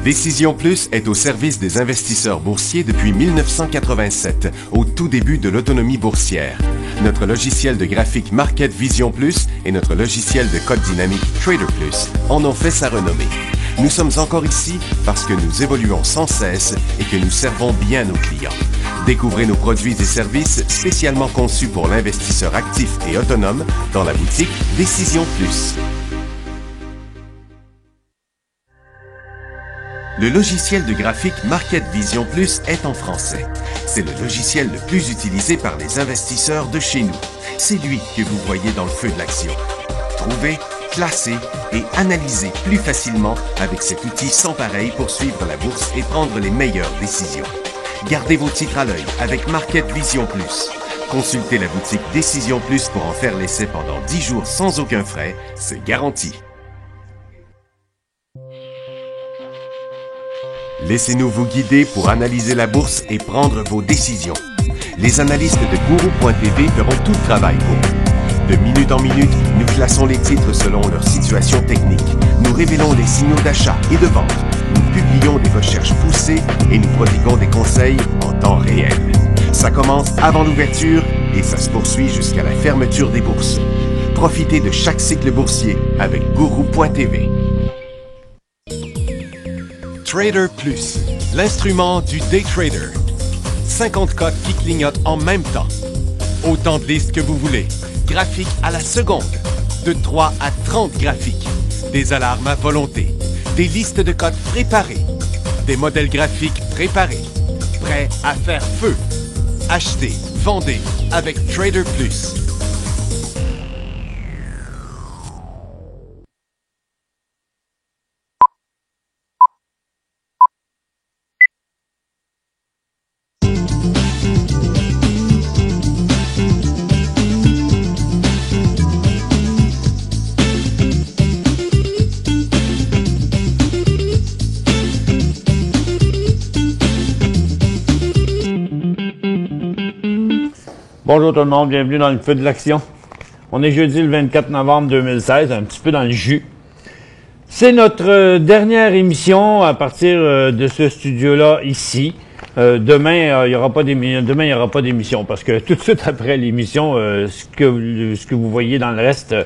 Décision Plus est au service des investisseurs boursiers depuis 1987, au tout début de l'autonomie boursière. Notre logiciel de graphique Market Vision Plus et notre logiciel de code dynamique Trader Plus en ont fait sa renommée. Nous sommes encore ici parce que nous évoluons sans cesse et que nous servons bien nos clients. Découvrez nos produits et services spécialement conçus pour l'investisseur actif et autonome dans la boutique Décision Plus. Le logiciel de graphique Market Vision Plus est en français. C'est le logiciel le plus utilisé par les investisseurs de chez nous. C'est lui que vous voyez dans le feu de l'action. Trouvez, classez et analysez plus facilement avec cet outil sans pareil pour suivre la bourse et prendre les meilleures décisions. Gardez vos titres à l'œil avec Market Vision Plus. Consultez la boutique Décision Plus pour en faire l'essai pendant 10 jours sans aucun frais, c'est garanti. Laissez-nous vous guider pour analyser la bourse et prendre vos décisions. Les analystes de Guru.tv feront tout le travail pour vous. De minute en minute, nous classons les titres selon leur situation technique. Nous révélons les signaux d'achat et de vente. Nous publions des recherches poussées et nous prodiguons des conseils en temps réel. Ça commence avant l'ouverture et ça se poursuit jusqu'à la fermeture des bourses. Profitez de chaque cycle boursier avec Guru.tv. Trader Plus, l'instrument du day trader. 50 codes qui clignotent en même temps. Autant de listes que vous voulez. Graphiques à la seconde. De 3 à 30 graphiques. Des alarmes à volonté. Des listes de codes préparées. Des modèles graphiques préparés. Prêts à faire feu. Achetez, vendez avec Trader Plus. Bonjour tout le monde, bienvenue dans le feu de l'action. On est jeudi le 24 novembre 2016, un petit peu dans le jus. C'est notre dernière émission à partir de ce studio-là ici. Demain, il n'y aura pas d'émission parce que tout de suite après l'émission, ce que vous voyez dans le reste,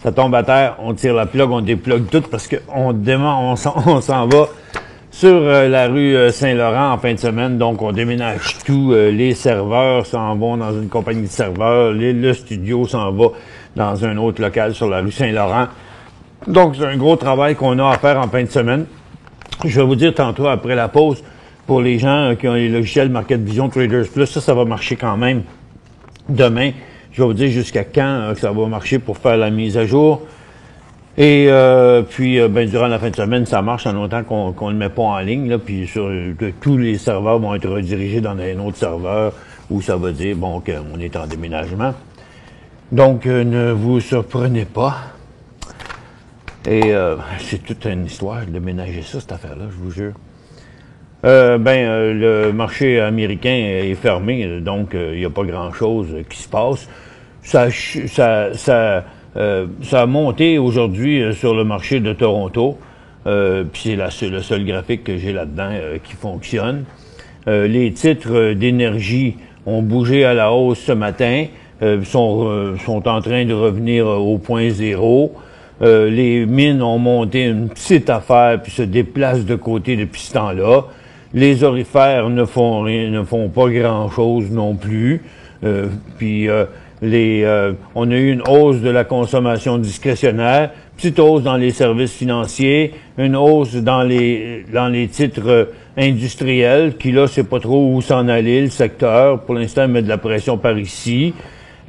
ça tombe à terre, on tire la plug, on déplugue tout parce que on s'en va sur la rue Saint-Laurent en fin de semaine, donc on déménage tout. Les serveurs s'en vont dans une compagnie de serveurs. Le studio s'en va dans un autre local sur la rue Saint-Laurent. Donc c'est un gros travail qu'on a à faire en fin de semaine. Je vais vous dire tantôt après la pause, pour les gens qui ont les logiciels Market Vision Traders Plus, ça va marcher quand même. Demain, je vais vous dire jusqu'à quand que ça va marcher pour faire la mise à jour. Et puis durant la fin de semaine, ça marche en longtemps qu'on le met pas en ligne, là, puis tous les serveurs vont être redirigés dans un autre serveur où ça va dire bon qu'on est en déménagement. Donc ne vous surprenez pas. Et c'est toute une histoire de déménager ça, cette affaire-là, je vous jure. Le marché américain est fermé, donc il n'y a pas grand-chose qui se passe. Ça a monté aujourd'hui sur le marché de Toronto, puis c'est le seul graphique que j'ai là-dedans qui fonctionne. Les titres d'énergie ont bougé à la hausse ce matin, sont en train de revenir au point zéro. Les mines ont monté une petite affaire puis se déplacent de côté depuis ce temps-là. Les orifères ne font pas grand-chose non plus. On a eu une hausse de la consommation discrétionnaire, petite hausse dans les services financiers, une hausse dans les titres industriels, qui là, c'est pas trop où s'en aller, le secteur. Pour l'instant, il met de la pression par ici.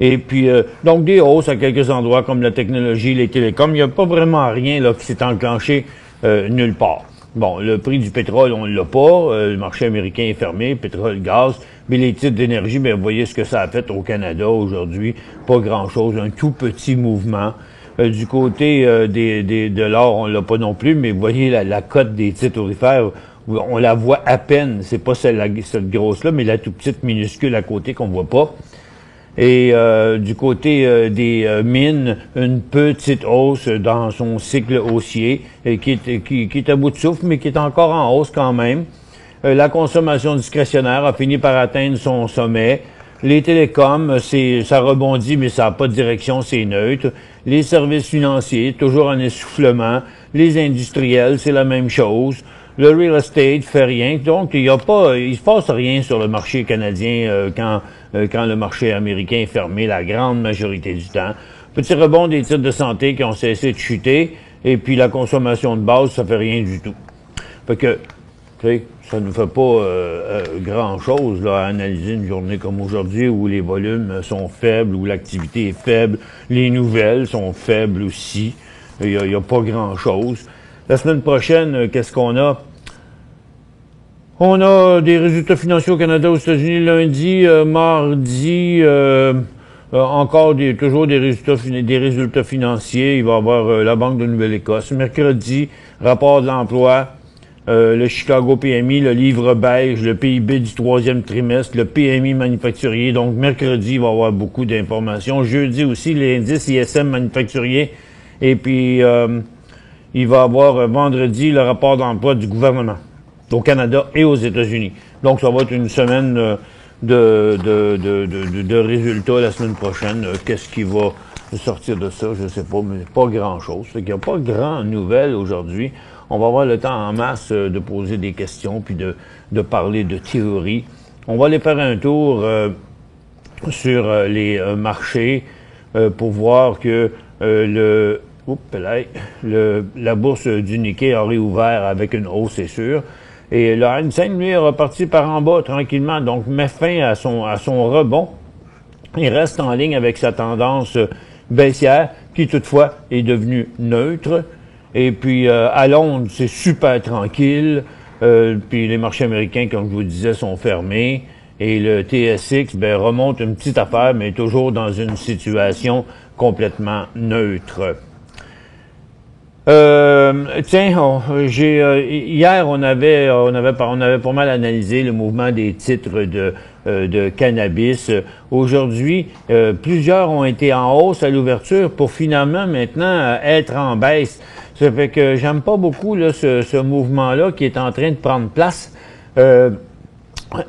Et puis, donc des hausses à quelques endroits comme la technologie, les télécoms. Il n'y a pas vraiment rien là qui s'est enclenché nulle part. Bon, le prix du pétrole, on l'a pas. Le marché américain est fermé, pétrole, gaz. Mais les titres d'énergie, vous voyez ce que ça a fait au Canada aujourd'hui. Pas grand-chose, un tout petit mouvement. Du côté de l'or, on l'a pas non plus, mais vous voyez la cote des titres orifères, on la voit à peine. C'est pas cette grosse-là, mais la toute petite minuscule à côté qu'on voit pas. Et du côté des mines, une petite hausse dans son cycle haussier qui est à bout de souffle, mais qui est encore en hausse quand même. La consommation discrétionnaire a fini par atteindre son sommet. Les télécoms, ça rebondit, mais ça n'a pas de direction, c'est neutre. Les services financiers, toujours en essoufflement. Les industriels, c'est la même chose. Le real estate fait rien. Donc, il se passe rien sur le marché canadien quand le marché américain est fermé la grande majorité du temps. Petit rebond des titres de santé qui ont cessé de chuter. Et puis, la consommation de base, ça fait rien du tout. Fait que, tu sais, ça ne fait pas grand-chose là, à analyser une journée comme aujourd'hui où les volumes sont faibles, où l'activité est faible, les nouvelles sont faibles aussi. Il y a pas grand-chose. La semaine prochaine, qu'est-ce qu'on a? On a des résultats financiers au Canada, aux États-Unis lundi, mardi, toujours des résultats financiers. Il va y avoir la Banque de Nouvelle-Écosse. Mercredi, rapport de l'emploi, le Chicago PMI, le livre beige, le PIB du troisième trimestre, le PMI manufacturier. Donc, mercredi, il va y avoir beaucoup d'informations. Jeudi aussi, l'indice ISM manufacturier. Et puis, il va y avoir vendredi le rapport d'emploi du gouvernement au Canada et aux États-Unis. Donc, ça va être une semaine de résultats la semaine prochaine. Qu'est-ce qui va sortir de ça? Je sais pas, mais pas grand-chose. Il n'y a pas grand nouvelles aujourd'hui. On va avoir le temps en masse de poser des questions puis de parler de théorie. On va aller faire un tour sur les marchés pour voir que la bourse du Nikkei a réouvert avec une hausse, c'est sûr. Et le Hang Seng, lui, est reparti par en bas tranquillement, donc met fin à son rebond. Il reste en ligne avec sa tendance baissière, qui toutefois est devenue neutre. Et puis à Londres, c'est super tranquille. Puis les marchés américains, comme je vous disais, sont fermés. Et le TSX remonte une petite affaire, mais toujours dans une situation complètement neutre. Hier, on avait pas mal analysé le mouvement des titres de cannabis. Aujourd'hui, plusieurs ont été en hausse à l'ouverture pour finalement maintenant être en baisse. Ça fait que j'aime pas beaucoup là, ce mouvement-là qui est en train de prendre place.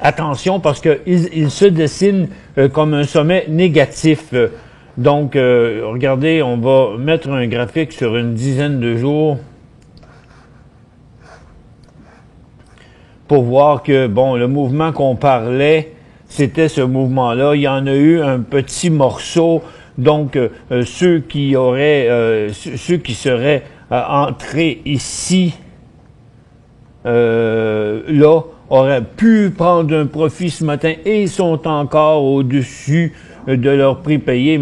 Attention parce que il se dessine comme un sommet négatif. Donc, regardez, on va mettre un graphique sur une dizaine de jours pour voir que, bon, le mouvement qu'on parlait, c'était ce mouvement-là. Il y en a eu un petit morceau. Donc, ceux qui seraient entrés ici, là, auraient pu prendre un profit ce matin et sont encore au-dessus de leur prix payé,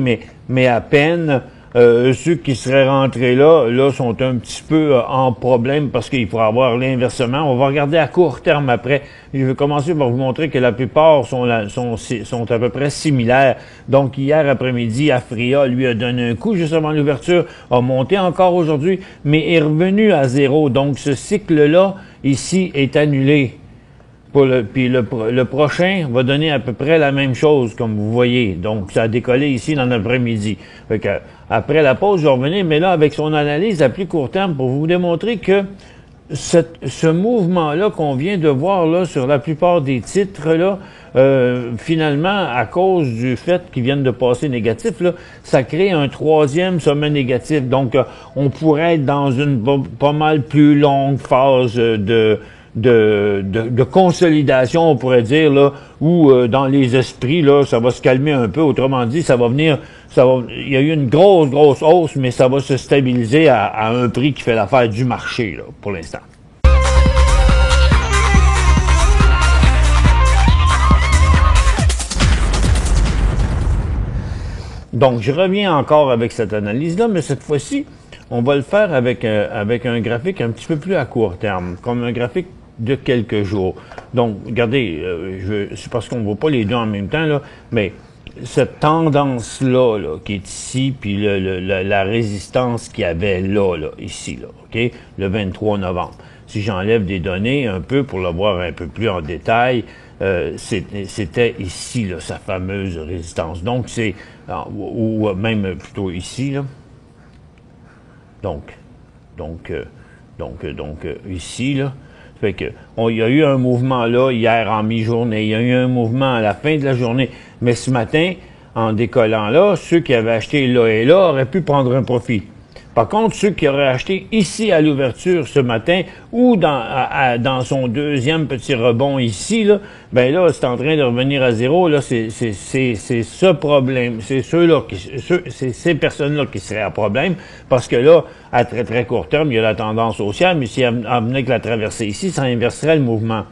mais à peine. Ceux qui seraient rentrés là sont un petit peu en problème parce qu'il pourrait avoir l'inversement. On va regarder à court terme après. Je vais commencer par vous montrer que la plupart sont à peu près similaires. Donc hier après-midi, Afria lui a donné un coup juste avant l'ouverture, a monté encore aujourd'hui, mais est revenu à zéro. Donc ce cycle-là ici est annulé. Puis le prochain va donner à peu près la même chose, comme vous voyez. Donc, ça a décollé ici dans l'après-midi. Fait que, après la pause, je vais revenir, mais là, avec son analyse à plus court terme, pour vous démontrer que ce mouvement-là qu'on vient de voir là sur la plupart des titres, là, finalement, à cause du fait qu'ils viennent de passer négatif, là, ça crée un troisième sommet négatif. Donc, on pourrait être dans une pas mal plus longue phase de consolidation, on pourrait dire, là, où dans les esprits, là, ça va se calmer un peu. Autrement dit, il y a eu une grosse hausse, mais ça va se stabiliser à un prix qui fait l'affaire du marché, là, pour l'instant. Donc, je reviens encore avec cette analyse-là, mais cette fois-ci, on va le faire avec un graphique un petit peu plus à court terme, comme un graphique de quelques jours. Donc, regardez, c'est parce qu'on ne voit pas les deux en même temps, là, mais cette tendance-là, là, qui est ici, puis la résistance qu'il y avait là, ici, là, OK, le 23 novembre. Si j'enlève des données un peu pour le voir un peu plus en détail, c'était ici, là, sa fameuse résistance. Donc, c'est, ou même plutôt ici, là. Donc, ici, là. Fait que, il y a eu un mouvement là, hier en mi-journée. Il y a eu un mouvement à la fin de la journée. Mais ce matin, en décollant là, ceux qui avaient acheté là et là auraient pu prendre un profit. Par contre, ceux qui auraient acheté ici à l'ouverture ce matin ou dans son deuxième petit rebond ici, là, ben là, c'est en train de revenir à zéro. Là, c'est ce problème. C'est ces personnes-là qui seraient à problème parce que là, à très très court terme, il y a la tendance haussière, mais si elle venait que la traversée ici, ça inverserait le mouvement.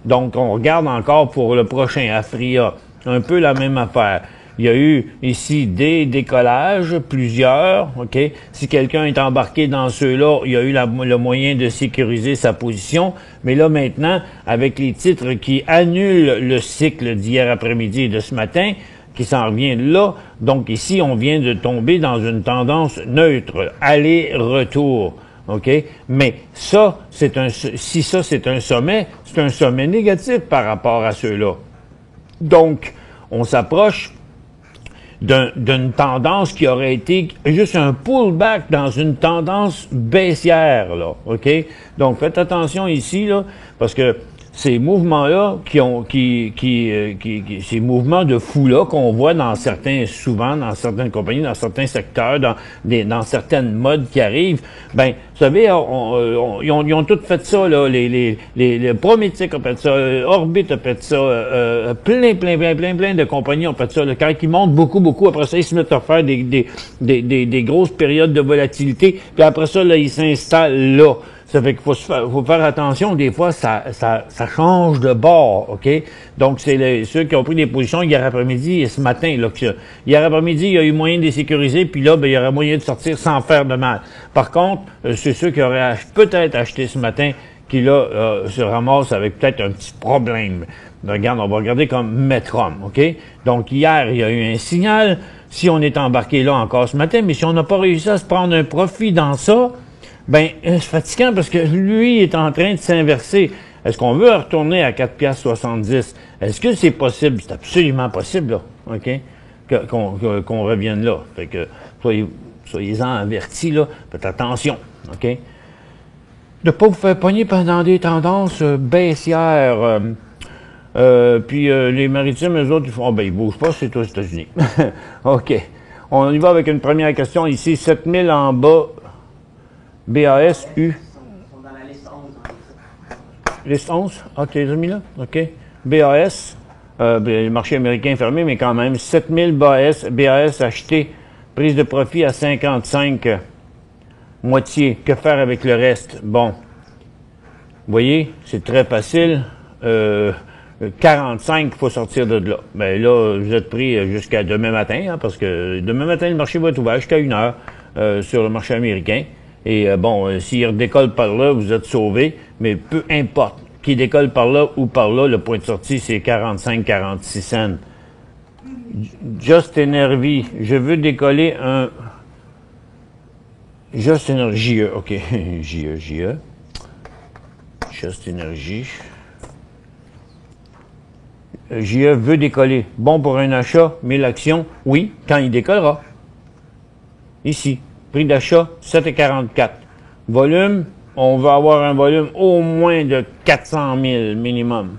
Donc, on regarde encore pour le prochain Afria, un peu la même affaire. Il y a eu ici des décollages, plusieurs, OK? Si quelqu'un est embarqué dans ceux-là, il y a eu le moyen de sécuriser sa position. Mais là, maintenant, avec les titres qui annulent le cycle d'hier après-midi et de ce matin, qui s'en revient là, donc ici, on vient de tomber dans une tendance neutre, aller-retour. OK? Mais ça, si ça, c'est un sommet négatif par rapport à ceux-là. Donc, on s'approche d'une tendance qui aurait été juste un pullback dans une tendance baissière, là, OK? Donc, faites attention ici, là, parce que ces mouvements-là ces mouvements de fou-là qu'on voit souvent dans certaines compagnies, dans certains secteurs, dans certaines modes qui arrivent, ben, vous savez, ils ont tous fait ça, là, les Prométhiques ont fait ça, Orbit a fait ça, plein de compagnies ont fait ça, là. Quand ils montent beaucoup, après ça, ils se mettent à faire des grosses périodes de volatilité, puis après ça, là, ils s'installent là. Ça fait qu'il faut faire attention, des fois, ça change de bord, OK? Donc, c'est ceux qui ont pris des positions hier après-midi et ce matin, là, hier après-midi, il y a eu moyen de les sécuriser, puis là, ben, il y aurait moyen de sortir sans faire de mal. Par contre, c'est ceux qui auraient peut-être acheté ce matin, qui, là, se ramassent avec peut-être un petit problème. Regarde, on va regarder comme Metrum, OK? Donc, hier, il y a eu un signal. Si on est embarqué là encore ce matin, mais si on n'a pas réussi à se prendre un profit dans ça, ben, c'est fatigant parce que lui est en train de s'inverser. Est-ce qu'on veut retourner à 4,70 $? Est-ce que c'est possible? C'est absolument possible, là, OK? Qu'on revienne là. Fait que, soyez-en avertis, là. Faites attention, OK? De pas vous faire pogner pendant des tendances baissières. Puis les maritimes, eux autres, ils font, ils bougent pas, c'est aux États-Unis. OK. On y va avec une première question ici. 7000 en bas. BAS, U. Ils sont dans la liste 11. Liste 11? Ah, tu les as mis là? OK. BAS, le marché américain fermé, mais quand même, 7000 BAS acheté, prise de profit à 55, moitié. Que faire avec le reste? Bon. Vous voyez, c'est très facile. 45, il faut sortir de là. Ben là, vous êtes pris jusqu'à demain matin, hein, parce que demain matin, le marché va être ouvert jusqu'à 1 heure sur le marché américain. Et s'il redécolle par là, vous êtes sauvé, mais peu importe. Qu'il décolle par là ou par là, le point de sortie, c'est 45-46 cents. Just Energy, je veux décoller un... Just Energy, JE, OK. JE. Just Energy. JE veut décoller. Bon pour un achat, 1000 actions, oui, quand il décollera. Ici. Prix d'achat, 7,44. Volume, on va avoir un volume au moins de 400 000 minimum.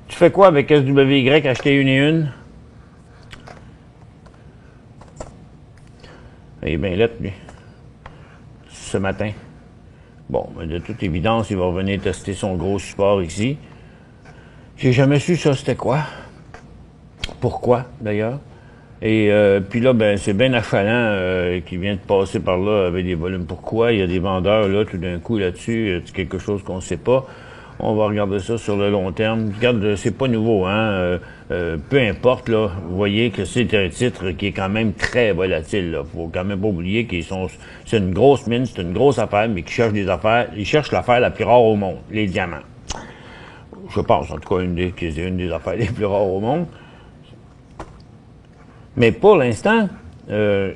Tu fais quoi avec SWY, acheter une et une? Il est bien lettre, lui. Ce matin. Bon, de toute évidence, il va revenir tester son gros support ici. J'ai jamais su ça, c'était quoi? Pourquoi, d'ailleurs? Et puis là, ben c'est bien achalant qui vient de passer par là avec des volumes. Pourquoi? Il y a des vendeurs là, tout d'un coup là-dessus, c'est quelque chose qu'on ne sait pas. On va regarder ça sur le long terme. Regarde, c'est pas nouveau, hein. Peu importe, là, vous voyez que c'est un titre qui est quand même très volatile. Là. Faut quand même pas oublier c'est une grosse mine, c'est une grosse affaire, mais qui cherche des affaires. Ils cherchent l'affaire la plus rare au monde, les diamants. Je pense, en tout cas, c'est une des affaires les plus rares au monde. Mais pour l'instant,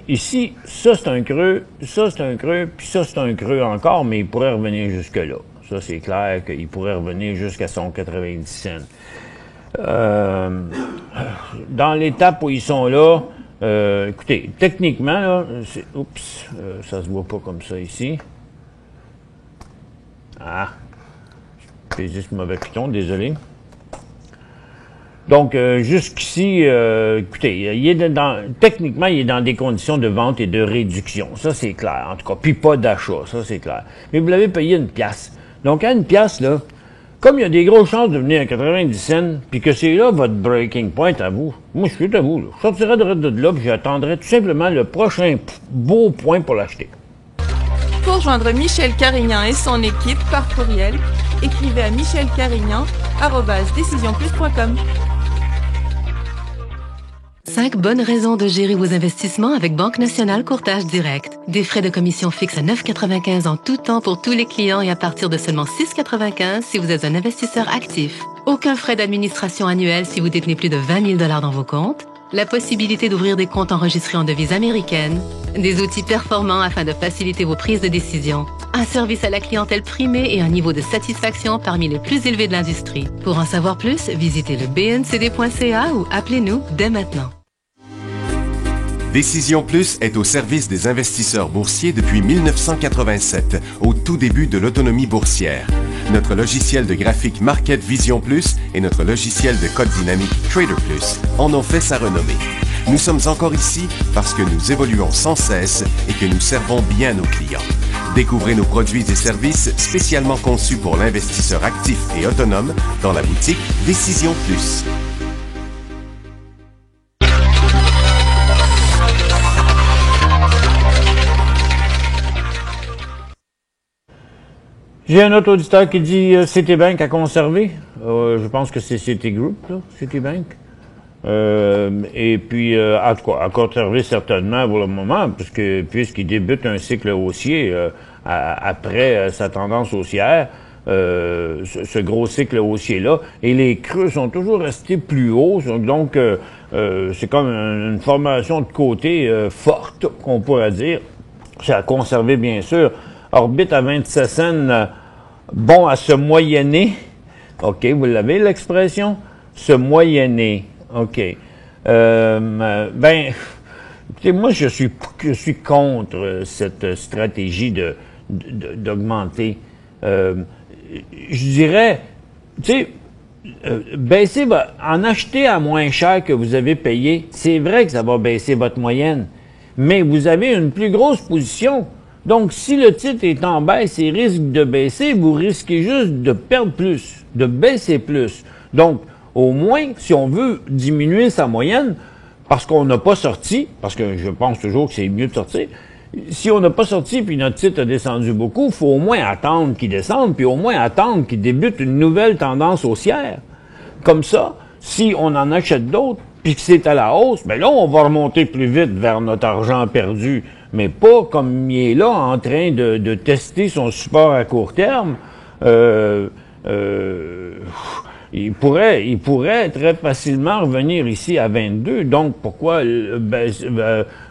ici, ça c'est un creux, puis ça c'est un creux encore, mais il pourrait revenir jusque-là. Ça, c'est clair qu'il pourrait revenir jusqu'à son 90 cents. Dans l'étape où ils sont là, écoutez, techniquement, là, oups, ça se voit pas comme ça ici. Ah, j'ai dit ce mauvais piton, désolé. Donc, jusqu'ici, écoutez, techniquement, il est dans des conditions de vente et de réduction. Ça, c'est clair, en tout cas. Puis pas d'achat, ça, c'est clair. Mais vous l'avez payé 1 piastre. Donc, à 1 piastre, là, comme il y a des grosses chances de venir à 90 cents, puis que c'est là votre breaking point à vous, moi, je suis à vous, là. Je sortirai de là, puis j'attendrai tout simplement le prochain beau point pour l'acheter. Pour joindre Michel Carignan et son équipe par courriel, écrivez à michelcarignan@decisionplus.com. 5 bonnes raisons de gérer vos investissements avec Banque Nationale Courtage Direct. Des frais de commission fixes à 9,95 en tout temps pour tous les clients et à partir de seulement 6,95 si vous êtes un investisseur actif. Aucun frais d'administration annuel si vous détenez plus de 20 000 $ dans vos comptes. La possibilité d'ouvrir des comptes enregistrés en devise américaine. Des outils performants afin de faciliter vos prises de décision. Un service à la clientèle primé et un niveau de satisfaction parmi les plus élevés de l'industrie. Pour en savoir plus, visitez le bncd.ca ou appelez-nous dès maintenant. Décision Plus est au service des investisseurs boursiers depuis 1987, au tout début de l'autonomie boursière. Notre logiciel de graphique Market Vision Plus et notre logiciel de code dynamique Trader Plus en ont fait sa renommée. Nous sommes encore ici parce que nous évoluons sans cesse et que nous servons bien nos clients. Découvrez nos produits et services spécialement conçus pour l'investisseur actif et autonome dans la boutique Décision Plus. J'ai un autre auditeur qui dit Citibank à conserver. Je pense que c'est Citigroup, là, Citibank. Et puis, en tout cas, à conserver certainement pour le moment, puisqu'il débute un cycle haussier après sa tendance haussière, ce gros cycle haussier-là. Et les creux sont toujours restés plus hauts. Donc, c'est comme une formation de côté forte, qu'on pourrait dire. C'est à conserver, bien sûr. Orbite à 27 cents, bon à se moyenner. OK, vous l'avez l'expression? Se moyenner. OK. Écoutez, moi, je suis contre cette stratégie d'augmenter. Je dirais, tu sais, en acheter à moins cher que vous avez payé, c'est vrai que ça va baisser votre moyenne, mais vous avez une plus grosse position. Donc, si le titre est en baisse et risque de baisser, vous risquez juste de perdre plus, de baisser plus. Donc, au moins, si on veut diminuer sa moyenne, parce qu'on n'a pas sorti, parce que je pense toujours que c'est mieux de sortir, si on n'a pas sorti puis notre titre a descendu beaucoup, il faut au moins attendre qu'il descende, puis au moins attendre qu'il débute une nouvelle tendance haussière. Comme ça, si on en achète d'autres, puis que c'est à la hausse, ben là, on va remonter plus vite vers notre argent perdu, mais pas comme il est là en train de tester son support à court terme. Il pourrait très facilement revenir ici à 22. Donc, pourquoi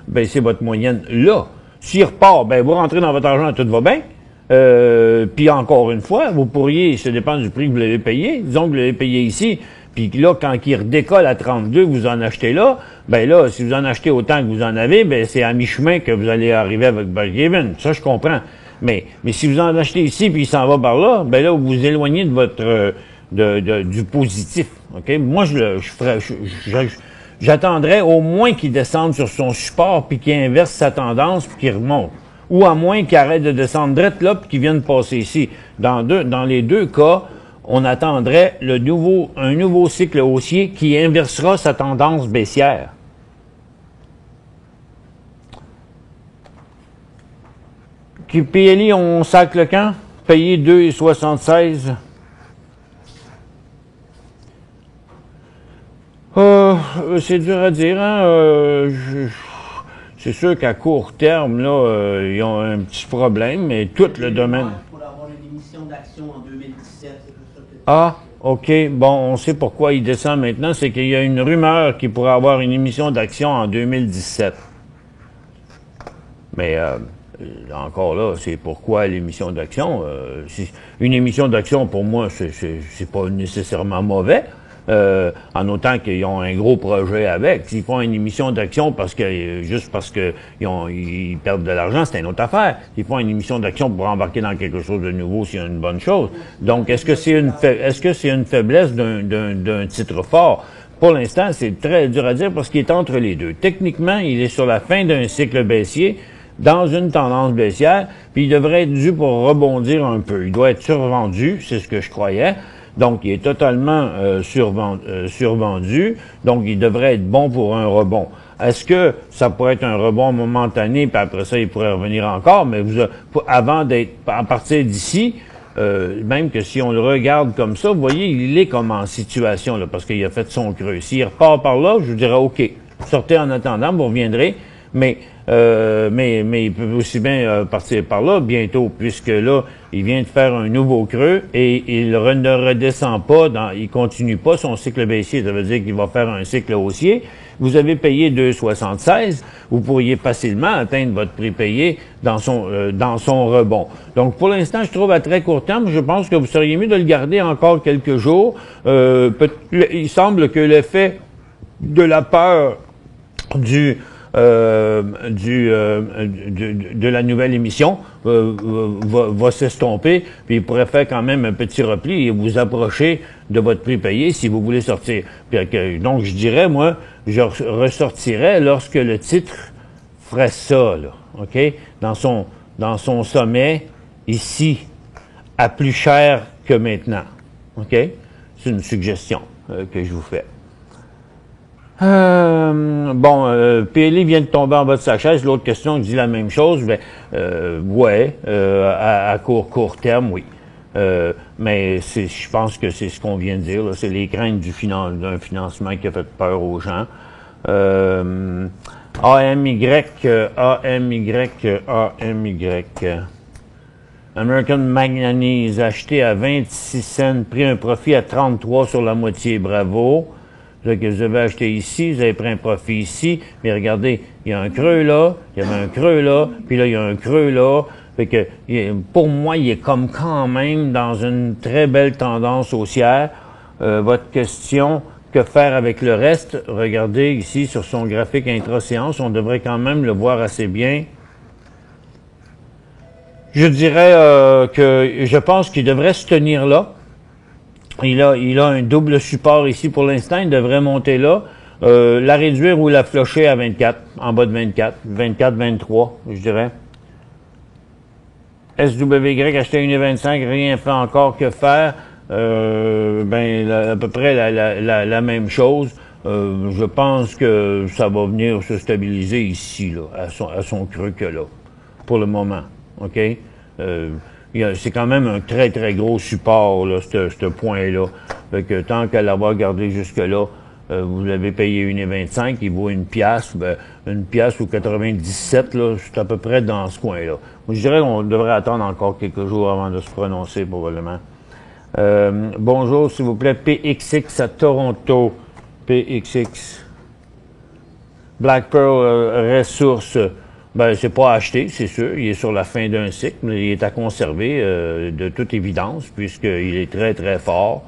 baisser votre moyenne là? S'il repart, ben vous rentrez dans votre argent, tout va bien. Puis encore une fois, vous pourriez, ça dépend du prix que vous l'avez payé, disons que vous l'avez payé ici, puis là, quand il redécolle à 32, vous en achetez là, ben là, si vous en achetez autant que vous en avez, ben c'est à mi-chemin que vous allez arriver avec break-even. Ça, je comprends. Mais si vous en achetez ici, puis il s'en va par là, ben là, vous vous éloignez de votre du positif. OK? Moi, j'attendrais au moins qu'il descende sur son support, puis qu'il inverse sa tendance, puis qu'il remonte. Ou à moins qu'il arrête de descendre direct là, puis qu'il vienne passer ici. Dans les deux cas, on attendrait un nouveau cycle haussier qui inversera sa tendance baissière. PLI, on sac le camp, payé 2,76. C'est dur à dire, hein. C'est sûr qu'à court terme, là, ils ont un petit problème, mais tout le domaine. Pour avoir une émission d'action en 2017, c'est pour ça que... Ah, OK. Bon, on sait pourquoi il descend maintenant. C'est qu'il y a une rumeur qu'il pourrait avoir une émission d'action en 2017. Mais encore là, c'est pourquoi l'émission d'action. Une émission d'action, pour moi, c'est pas nécessairement mauvais. en autant qu'ils ont un gros projet avec. S'ils font une émission d'action parce que juste parce que ils perdent de l'argent, c'est une autre affaire. S'ils font une émission d'action pour embarquer dans quelque chose de nouveau, c'est une bonne chose. Donc, est-ce que c'est une faiblesse d'un titre fort? Pour l'instant, c'est très dur à dire parce qu'il est entre les deux. Techniquement, il est sur la fin d'un cycle baissier, dans une tendance baissière, puis il devrait être dû pour rebondir un peu. Il doit être survendu, c'est ce que je croyais. Donc, il est totalement survendu, donc il devrait être bon pour un rebond. Est-ce que ça pourrait être un rebond momentané, puis après ça, il pourrait revenir encore, mais avant d'être à partir d'ici, même que si on le regarde comme ça, vous voyez, il est comme en situation, là, parce qu'il a fait son creux. S'il repart par là, je vous dirais, OK, sortez en attendant, vous reviendrez, mais il peut aussi bien partir par là bientôt, puisque là, il vient de faire un nouveau creux et il ne redescend pas, il continue pas son cycle baissier. Ça veut dire qu'il va faire un cycle haussier. Vous avez payé 2,76, vous pourriez facilement atteindre votre prix payé dans son rebond. Donc, pour l'instant, je trouve à très court terme, je pense que vous seriez mieux de le garder encore quelques jours. Il semble que l'effet de la peur de la nouvelle émission va s'estomper, puis il pourrait faire quand même un petit repli et vous approcher de votre prix payé si vous voulez sortir. Puis, donc, je dirais, moi, je ressortirais lorsque le titre ferait ça, là, OK? Dans son sommet, ici, à plus cher que maintenant. OK? C'est une suggestion que je vous fais. PLI vient de tomber en bas de sa chaise. L'autre question dit la même chose. À court terme, oui. Mais je pense que c'est ce qu'on vient de dire. C'est les craintes d'un financement qui a fait peur aux gens. AMY. American Manganese, acheté à 26 cents, pris un profit à 33 sur la moitié. Bravo. Que vous avez acheté ici, vous avez pris un profit ici, mais regardez, il y a un creux là, il y avait un creux là, puis là, il y a un creux là. Fait que, pour moi, il est comme quand même dans une très belle tendance haussière. Votre question, que faire avec le reste? Regardez ici sur son graphique intra-séance, on devrait quand même le voir assez bien. Je dirais que je pense qu'il devrait se tenir là. Il a un double support ici pour l'instant, il devrait monter là. La réduire ou la flusher à 24, en bas de 24, 23, je dirais. SWY acheté à 1,25, rien fait encore, que faire? À peu près la même chose. Je pense que ça va venir se stabiliser ici, là, à son creux que là, pour le moment. OK? C'est quand même un très, très gros support, là, ce point-là. Fait que tant qu'à l'avoir gardé jusque-là, vous l'avez payé 1,25, il vaut une piastre ou 97, là, c'est à peu près dans ce coin-là. Moi, je dirais qu'on devrait attendre encore quelques jours avant de se prononcer, probablement. Bonjour, s'il vous plaît, PXX à Toronto. PXX. Black Pearl Ressources. C'est pas acheté, c'est sûr. Il est sur la fin d'un cycle, mais il est à conserver de toute évidence, puisqu'il est très, très fort.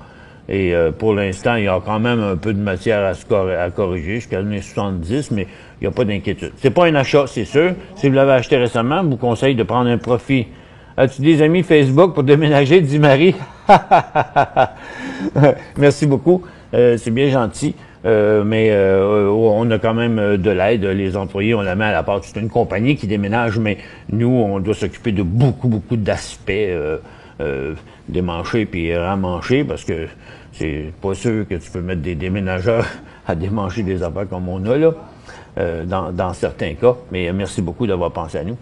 Et pour l'instant, il y a quand même un peu de matière à corriger jusqu'à 1,70, mais il n'y a pas d'inquiétude. C'est pas un achat, c'est sûr. Si vous l'avez acheté récemment, je vous conseille de prendre un profit. As-tu des amis Facebook pour déménager, dit Marie? Merci beaucoup. C'est bien gentil. On a quand même de l'aide. Les employés, on la met à la part. C'est une compagnie qui déménage, mais nous, on doit s'occuper de beaucoup d'aspects démanchés puis ramanchés, parce que c'est pas sûr que tu peux mettre des déménageurs à démancher des affaires comme on a là, dans certains cas. Mais merci beaucoup d'avoir pensé à nous.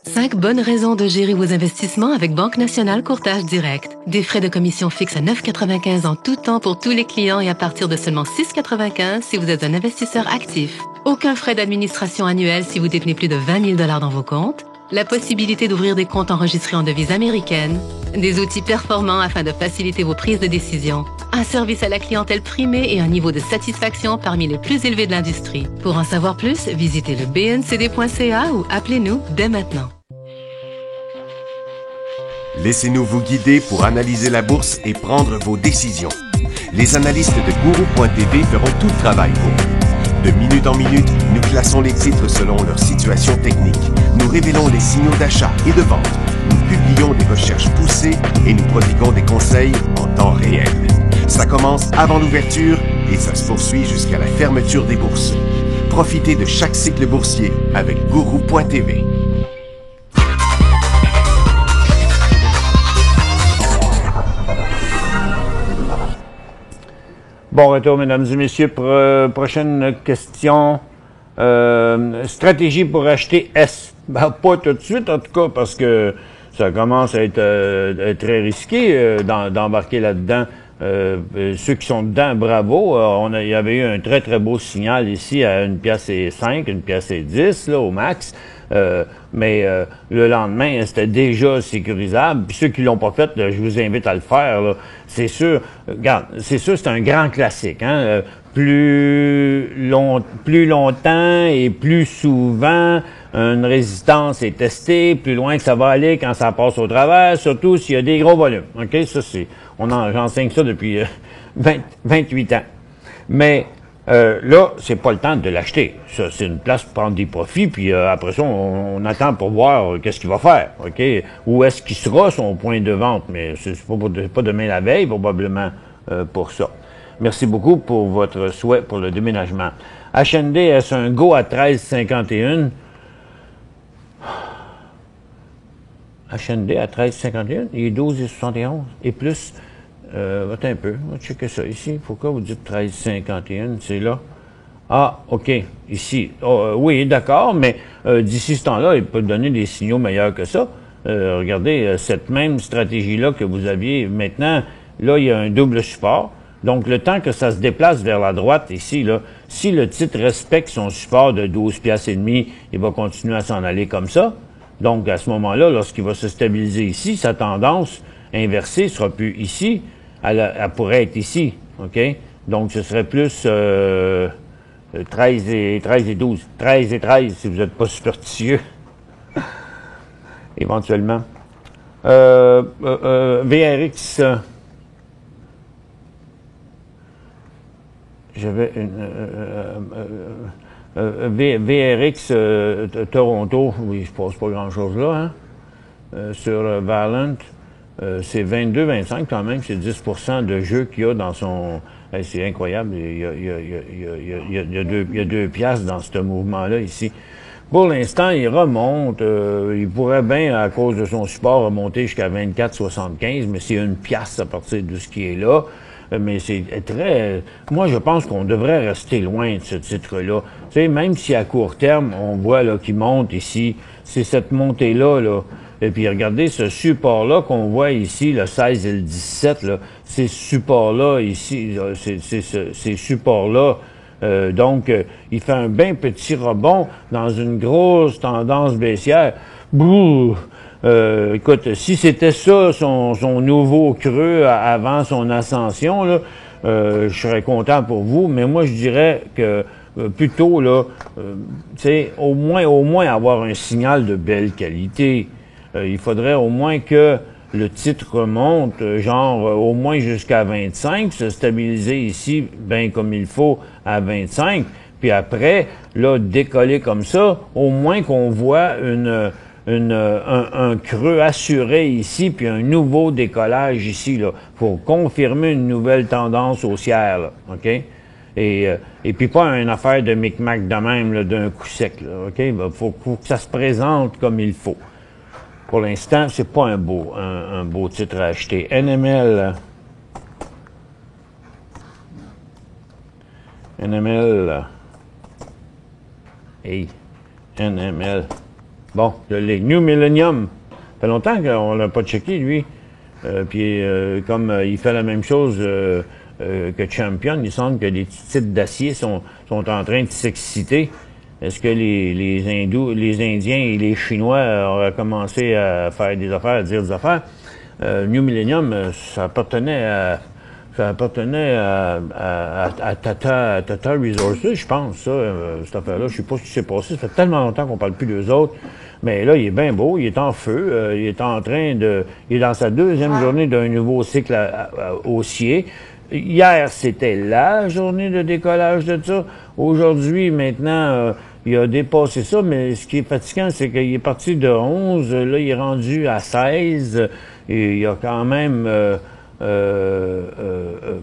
Cinq bonnes raisons de gérer vos investissements avec Banque Nationale Courtage Direct. Des frais de commission fixes à 9,95 en tout temps pour tous les clients et à partir de seulement 6,95 si vous êtes un investisseur actif. Aucun frais d'administration annuel si vous détenez plus de 20 000 $ dans vos comptes. la possibilité d'ouvrir des comptes enregistrés en devise américaine, des outils performants afin de faciliter vos prises de décision, un service à la clientèle primé et un niveau de satisfaction parmi les plus élevés de l'industrie. Pour en savoir plus, visitez le bncd.ca ou appelez-nous dès maintenant. Laissez-nous vous guider pour analyser la bourse et prendre vos décisions. Les analystes de Guru.tv feront tout le travail pour vous. De minute en minute, nous classons les titres selon leur situation technique. Nous révélons les signaux d'achat et de vente. Nous publions des recherches poussées et nous prodiguons des conseils en temps réel. Ça commence avant l'ouverture et ça se poursuit jusqu'à la fermeture des bourses. Profitez de chaque cycle boursier avec Guru.tv. Bon retour, mesdames et messieurs. Prochaine question. Stratégie pour acheter S. Ben, pas tout de suite, en tout cas, parce que ça commence à être très risqué d'embarquer là-dedans. Ceux qui sont dedans, bravo. Il y avait eu un très, très beau signal ici à 1,05 $, 1,10 $, là, au max. Mais le lendemain, c'était déjà sécurisable. Puis ceux qui l'ont pas fait, je vous invite à le faire. Là. C'est sûr, regarde, c'est sûr, c'est un grand classique. Hein? Plus longtemps et plus souvent, une résistance est testée, plus loin que ça va aller quand ça passe au travers, surtout s'il y a des gros volumes. Ok, ça j'enseigne ça depuis 28 ans. Mais là, c'est pas le temps de l'acheter. Ça, c'est une place pour prendre des profits, puis après ça, on attend pour voir qu'est-ce qu'il va faire, ok? Où est-ce qu'il sera son point de vente, mais c'est pas demain la veille, probablement, pour ça. Merci beaucoup pour votre souhait pour le déménagement. HND, est-ce un go à 13,51? HND à 13,51? Il est 12,71 et plus. Attends un peu, on va checker ça ici. Pourquoi vous dites 13,51? C'est là. Ah, OK, ici. Oui, d'accord, mais d'ici ce temps-là, il peut donner des signaux meilleurs que ça. Regardez, cette même stratégie-là que vous aviez maintenant, là, il y a un double support. Donc, le temps que ça se déplace vers la droite, ici, là, si le titre respecte son support de 12,5 $, il va continuer à s'en aller comme ça. Donc, à ce moment-là, lorsqu'il va se stabiliser ici, sa tendance inversée sera plus ici, elle pourrait être ici, OK? Donc, ce serait plus 13 et 12. 13 et 13, si vous n'êtes pas superstitieux. Éventuellement. VRX... J'avais une VRX Toronto, oui, je passe pas grand-chose là, hein, sur Valent, c'est 22-25 quand même, c'est 10% de jeu qu'il y a dans son... c'est incroyable, il y a 2 piastres dans ce mouvement-là ici. Pour l'instant, il remonte, il pourrait bien, à cause de son support, remonter jusqu'à 24,75, mais c'est 1 piastre à partir de ce qui est là. Mais c'est très... Moi, je pense qu'on devrait rester loin de ce titre-là. Tu sais, même si à court terme, on voit là qu'il monte ici, c'est cette montée-là, là. Et puis, regardez ce support-là qu'on voit ici, le 16 et le 17, là. Ces supports-là, ici, ces supports-là, donc, il fait un bien petit rebond dans une grosse tendance baissière. Bouh! Écoute, si c'était ça, son nouveau creux avant son ascension, là, je serais content pour vous, mais moi, je dirais que plutôt, là, tu sais, au moins avoir un signal de belle qualité. Il faudrait au moins que le titre remonte, genre, au moins jusqu'à 25, se stabiliser ici, bien comme il faut, à 25, puis après, là, décoller comme ça, au moins qu'on voit un creux assuré ici, puis un nouveau décollage ici, là, pour confirmer une nouvelle tendance haussière, là, OK? Et puis pas une affaire de micmac de même, là, d'un coup sec, là, OK? Faut que ça se présente comme il faut. Pour l'instant, c'est pas un beau titre à acheter. NML. Hey, NML. Bon, les New Millennium. Ça fait longtemps qu'on l'a pas checké, lui. Puis, comme il fait la même chose que Champion, il semble que les titres d'acier sont en train de s'exciter. Est-ce que les Hindous, les Indiens et les Chinois auraient commencé à faire des affaires, à dire des affaires? New Millennium, ça appartenait à Tata Resources, je pense, ça, cette affaire-là. Je sais pas ce qui s'est passé. Ça fait tellement longtemps qu'on parle plus d'eux autres. Mais là, il est bien beau, il est en feu, il est en train de... Il est dans sa deuxième journée d'un nouveau cycle haussier. Hier, c'était la journée de décollage de ça. Aujourd'hui, maintenant, il a dépassé ça, mais ce qui est fatigant, c'est qu'il est parti de 11, là, il est rendu à 16, et il a quand même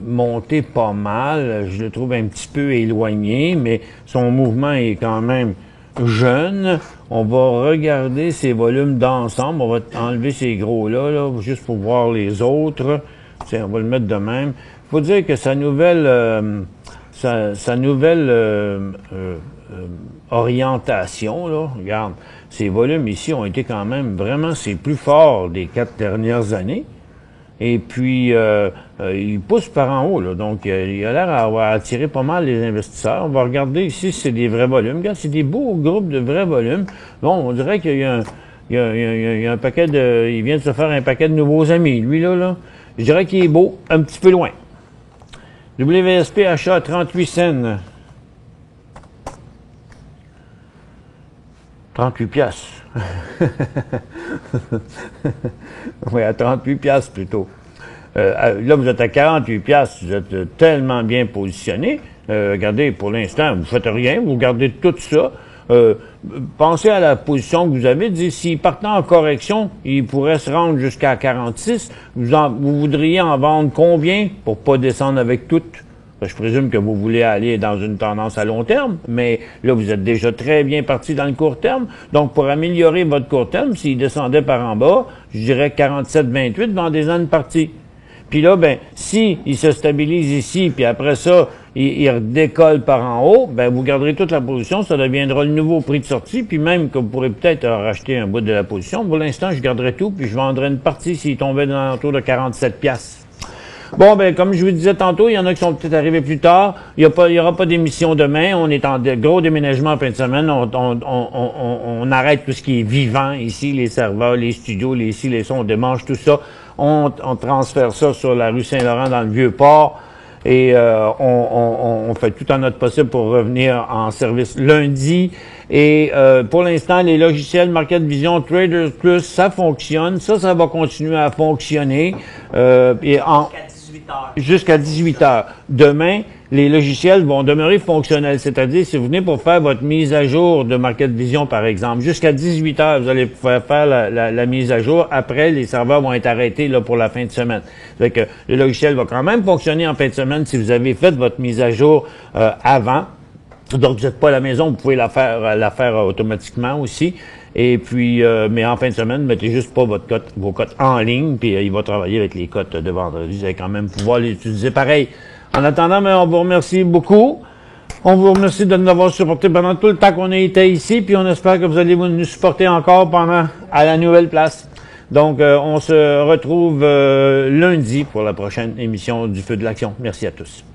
monté pas mal. Je le trouve un petit peu éloigné, mais son mouvement est quand même jeune. On va regarder ses volumes d'ensemble. On va enlever ces gros-là, là, juste pour voir les autres. Tiens, on va le mettre de même. Il faut dire que sa nouvelle orientation, là, regarde, ces volumes ici ont été quand même vraiment ses plus forts des 4 dernières années. Et puis, il pousse par en haut, là. Donc, il a l'air d'avoir attiré pas mal les investisseurs. On va regarder ici si c'est des vrais volumes. Regarde, c'est des beaux groupes de vrais volumes. Bon, on dirait qu'il y a un paquet de... Il vient de se faire un paquet de nouveaux amis, lui, là. Je dirais qu'il est beau, un petit peu loin. WSP achat 38 cents. 38 piastres. Oui, à 38 piastres plutôt. Là, vous êtes à 48 piastres, vous êtes tellement bien positionné. Regardez, pour l'instant, vous faites rien, vous gardez tout ça. Pensez à la position que vous avez. Dites, s'il partait en correction, il pourrait se rendre jusqu'à 46. Vous voudriez en vendre combien pour pas descendre avec tout? Je présume que vous voulez aller dans une tendance à long terme, mais là, vous êtes déjà très bien parti dans le court terme. Donc, pour améliorer votre court terme, s'il descendait par en bas, je dirais 47,28, vendez-en une partie. Puis là, ben, si il se stabilise ici, puis après ça, il redécolle par en haut, ben, vous garderez toute la position, ça deviendra le nouveau prix de sortie, puis même que vous pourrez peut-être racheter un bout de la position. Pour l'instant, je garderai tout, puis je vendrai une partie s'il tombait dans l'entour de 47 piastres. Bon, ben, comme je vous disais tantôt, il y en a qui sont peut-être arrivés plus tard. Il y aura pas d'émission demain. On est en gros déménagement en fin de semaine. On arrête tout ce qui est vivant ici, les serveurs, les studios, les sons, on démange tout ça. On transfère ça sur la rue Saint-Laurent dans le Vieux-Port. Et on fait tout en notre possible pour revenir en service lundi. Et pour l'instant, les logiciels Market Vision, Traders Plus, ça fonctionne. Ça va continuer à fonctionner. Jusqu'à 18 heures. Demain, les logiciels vont demeurer fonctionnels. C'est-à-dire, si vous venez pour faire votre mise à jour de Market Vision, par exemple, jusqu'à 18 heures, vous allez pouvoir faire la mise à jour. Après, les serveurs vont être arrêtés là pour la fin de semaine. C'est que le logiciel va quand même fonctionner en fin de semaine si vous avez fait votre mise à jour avant. Donc, vous n'êtes pas à la maison, vous pouvez la faire automatiquement aussi. Et puis, mais en fin de semaine, mettez juste pas vos cotes en ligne, puis il va travailler avec les cotes de vendredi. Vous allez quand même pouvoir les utiliser pareil. En attendant, mais on vous remercie beaucoup. On vous remercie de nous avoir supporté pendant tout le temps qu'on a été ici, puis on espère que vous allez nous supporter encore à la nouvelle place. Donc, on se retrouve lundi pour la prochaine émission du Feu de l'Action. Merci à tous.